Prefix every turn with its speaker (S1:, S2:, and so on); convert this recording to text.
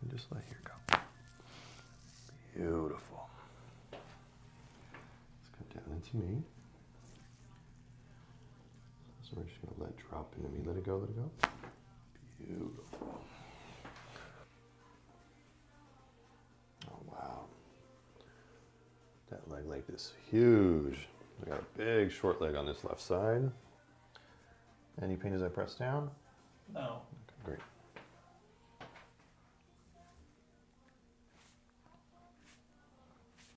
S1: and just let here go. Beautiful. Let's come down into me. So we're just gonna let drop into me. Let it go, let it go. Beautiful. Oh, wow. That leg length is huge. I got a big short leg on this left side. Any pain as I press down?
S2: No.
S1: Okay, great.